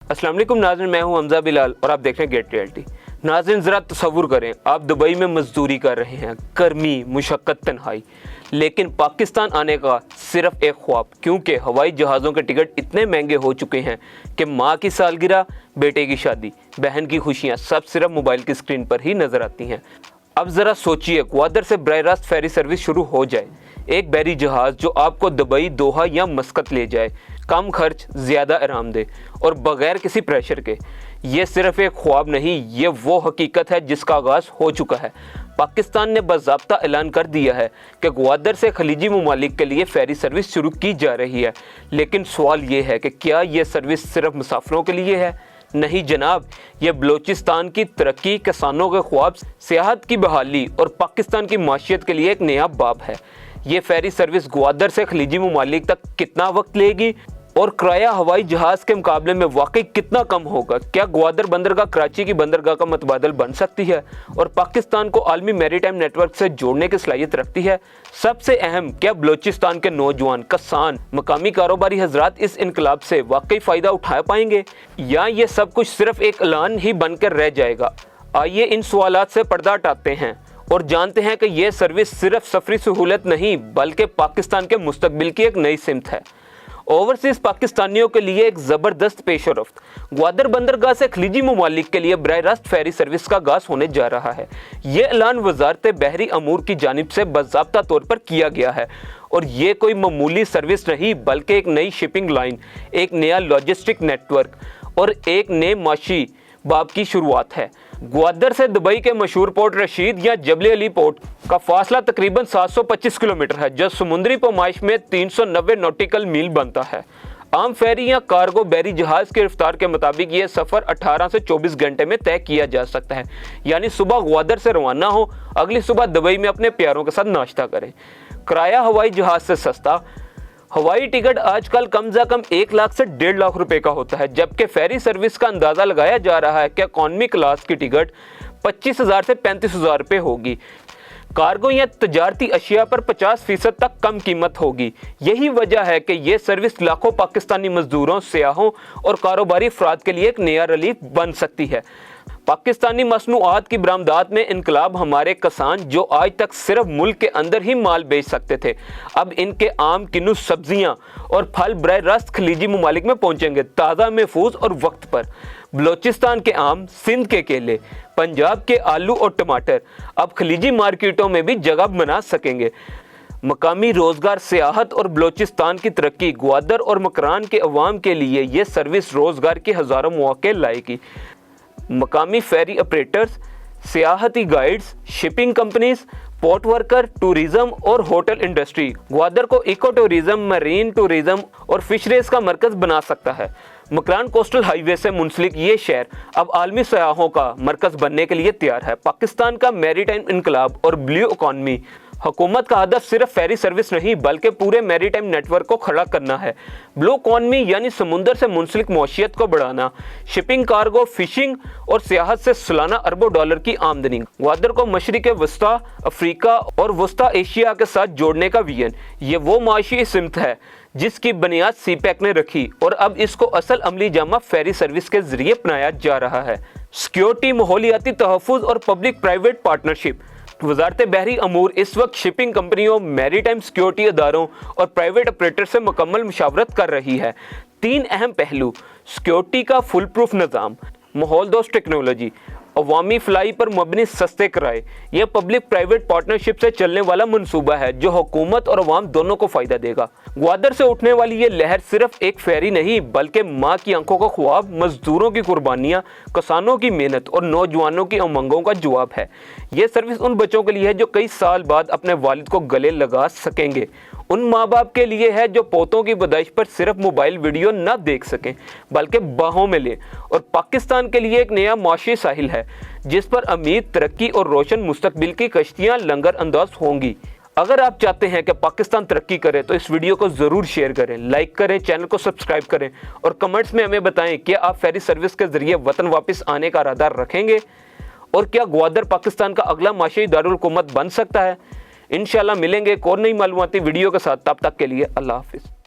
अस्सलाम वालेकुम नाज़रीन, मैं हूं हमजा बिलाल और आप देख रहे हैं गेट रियलिटी। नाज़रीन ज़रा तसव्वुर करें, आप दुबई में मजदूरी कर रहे हैं, गर्मी, मुशक्क़त, तन्हाई, लेकिन पाकिस्तान आने का सिर्फ एक ख्वाब, क्योंकि हवाई जहाज़ों के टिकट इतने महंगे हो चुके हैं कि माँ की सालगिरह, बेटे की शादी, बहन की खुशियाँ सब सिर्फ मोबाइल की स्क्रीन पर ही नज़र आती हैं। अब ज़रा सोचिए, ग्वादर से बराह रास्त फेरी सर्विस शुरू हो जाए, एक बहरी जहाज़ जो आपको दुबई, दोहा या मस्कत ले जाए, कम खर्च, ज़्यादा आरामदेह और बग़ैर किसी प्रेशर के। ये सिर्फ एक ख्वाब नहीं, ये वो हकीकत है जिसका आगाज़ हो चुका है। पाकिस्तान ने बाज़ाब्ता ऐलान कर दिया है कि ग्वादर से खलीजी ममालिक के लिए फेरी सर्विस शुरू की जा रही है, लेकिन सवाल ये है कि क्या ये सर्विस सिर्फ मुसाफिरों के लिए है? नहीं जनाब, ये बलोचिस्तान की तरक्की, किसानों के ख्वाब, सियाहत की बहाली और पाकिस्तान की माशियत के लिए एक नया बाब है। ये फेरी सर्विस ग्वादर से खलीजी ममालिक तक कितना वक्त लेगी और किराया हवाई जहाज़ के मुकाबले में वाकई कितना कम होगा? क्या ग्वादर बंदरगाह कराची की बंदरगाह का मतबादल बन सकती है और पाकिस्तान को आलमी मैरीटाइम नेटवर्क से जोड़ने की सलाहियत रखती है? सबसे अहम, क्या बलोचिस्तान के नौजवान, किसान, मकामी कारोबारी हजरात इस इनकलाब से वाकई फ़ायदा उठा पाएंगे या ये सब कुछ सिर्फ एक ऐलान ही बनकर रह जाएगा? आइए इन सवालात से पर्दा हटाते हैं और जानते हैं कि यह सर्विस सिर्फ सफरी सहूलत नहीं, बल्कि पाकिस्तान के मुस्तकबिल की एक नई सिमत है। ओवरसीज़ पाकिस्तानियों के लिए एक ज़बरदस्त पेशरफ्त, ग्वादर बंदरगाह से खलीजी ममालिक के लिए बराह रास्त फेरी सर्विस का आगाज़ होने जा रहा है। ये ऐलान वजारत बहरी अमूर की जानिब से बाज़ाब्ता तौर पर किया गया है और ये कोई मामूली सर्विस नहीं, बल्कि एक नई शिपिंग लाइन, एक नया लॉजिस्टिक नेटवर्क और एक नए माशी बाब की शुरुआत है। ग्वादर से दुबई के मशहूर पोर्ट रशीद या जबल अली पोर्ट का फासला तकरीबन 725 किलोमीटर है, जो समुद्री पैमाइश में 390 नॉटिकल मील बनता है। आम फेरी या कार्गो बहरी जहाज़ की रफ्तार के मुताबिक ये सफ़र 18 से 24 घंटे में तय किया जा सकता है। यानी सुबह ग्वादर से रवाना हो, अगली सुबह दुबई में अपने प्यारों के साथ नाश्ता करें। किराया हवाई जहाज़ से सस्ता, हवाई टिकट आजकल कम से कम 1 लाख से 1.5 लाख रुपए का होता है, जबकि फेरी सर्विस का अंदाज़ा लगाया जा रहा है कि इकॉनमी क्लास की टिकट 25,000 से 35,000 रुपये होगी। कार्गो या तजारती अशिया पर 50% तक कम कीमत होगी। यही वजह है कि यह सर्विस लाखों पाकिस्तानी मजदूरों, सियाहों और कारोबारी अफराद के लिए एक नया रिलीफ बन सकती है। पाकिस्तानी मसनूआत की बरामदात में इनकलाब, हमारे किसान जो आज तक सिर्फ मुल्क के अंदर ही माल बेच सकते थे, अब इनके आम, किन्नू, सब्जियां और फल बराह रास्त खलीजी ममालिक में पहुंचेंगे, ताज़ा, महफूज और वक्त पर। बलोचिस्तान के आम, सिंध के केले, पंजाब के आलू और टमाटर अब खलीजी मार्केटों में भी जगह बना सकेंगे। मकामी रोज़गार, सियाहत और बलोचिस्तान की तरक्की, ग्वादर और मकरान के अवाम के लिए ये सर्विस रोज़गार के हज़ारों मौके लाएगी। मकामी फेरी ऑपरेटर्स, सियाहती guides, shipping companies, port worker, tourism और होटल इंडस्ट्री ग्वादर को इको टूरिज्म, मरीन टूरिज्म और फिशरीज का मरकज़ बना सकता है। मकरान कोस्टल हाईवे से मुंसलिक ये शहर अब आलमी सयाहों का मरकज़ बनने के लिए तैयार है। पाकिस्तान का मैरीटाइम इनकलाब और ब्लू इकॉनमी हुकूमत का हदफ सिर्फ फेरी सर्विस नहीं, बल्कि पूरे मैरीटाइम नेटवर्क को खड़ा करना है। ब्लू इकॉनमी यानी समुंदर से मुंसलिक मौशियत को बढ़ाना, शिपिंग, कार्गो, फिशिंग और सियाहत से सालाना अरबों डॉलर की आमदनी। ग्वादर को मशरिक वस्ता, अफ्रीका और वस्ता एशिया के साथ जोड़ने का विजन, ये वो माशी सिमत है जिसकी बुनियाद सीपैक ने रखी और अब इसको असल अमली जामा फेरी सर्विस के जरिए अपनाया जा रहा है। सिक्योरिटी, माहौलियाती तहफ़्फ़ुज़ और पब्लिक प्राइवेट पार्टनरशिप। वजारत बहरी अमूर इस वक्त शिपिंग कंपनियों, मैरीटाइम सिक्योरिटी अदारों और प्राइवेट ऑपरेटर से मुकम्मल मुशावरत कर रही है। 3 अहम पहलू: सिक्योरिटी का फुल प्रूफ निज़ाम, माहौल दोस्त टेक्नोलॉजी, अवामी फ्लाई पर मबनी सस्ते किराए। यह पब्लिक प्राइवेट पार्टनरशिप से चलने वाला मंसूबा है जो हुकूमत और अवाम दोनों को फ़ायदा देगा। ग्वादर से उठने वाली ये लहर सिर्फ एक फेरी नहीं, बल्कि माँ की आंखों का ख्वाब, मजदूरों की कुर्बानियाँ, किसानों की मेहनत और नौजवानों की उमंगों का जवाब है। ये सर्विस उन बच्चों के लिए है जो कई साल बाद अपने वालिद को गले लगा सकेंगे, उन माँ बाप के लिए है जो पोतों की पैदाइश पर सिर्फ मोबाइल वीडियो न देख सकें बल्कि बाहों में लें, और पाकिस्तान के लिए एक नया माशी साहिल है जिस पर अमीर, तरक्की और रोशन मुस्तकबिल की कश्तियाँ लंगर अंदाज होंगी। अगर आप चाहते हैं कि पाकिस्तान तरक्की करे तो इस वीडियो को ज़रूर शेयर करें, लाइक करें, चैनल को सब्सक्राइब करें और कमेंट्स में हमें बताएं कि आप फेरी सर्विस के ज़रिए वतन वापस आने का इरादा रखेंगे और क्या ग्वादर पाकिस्तान का अगला माशी दारुल हुकूमत बन सकता है। इंशाल्लाह मिलेंगे एक और नई मालूमाती वीडियो के साथ, तब तक के लिए अल्लाह हाफिज़।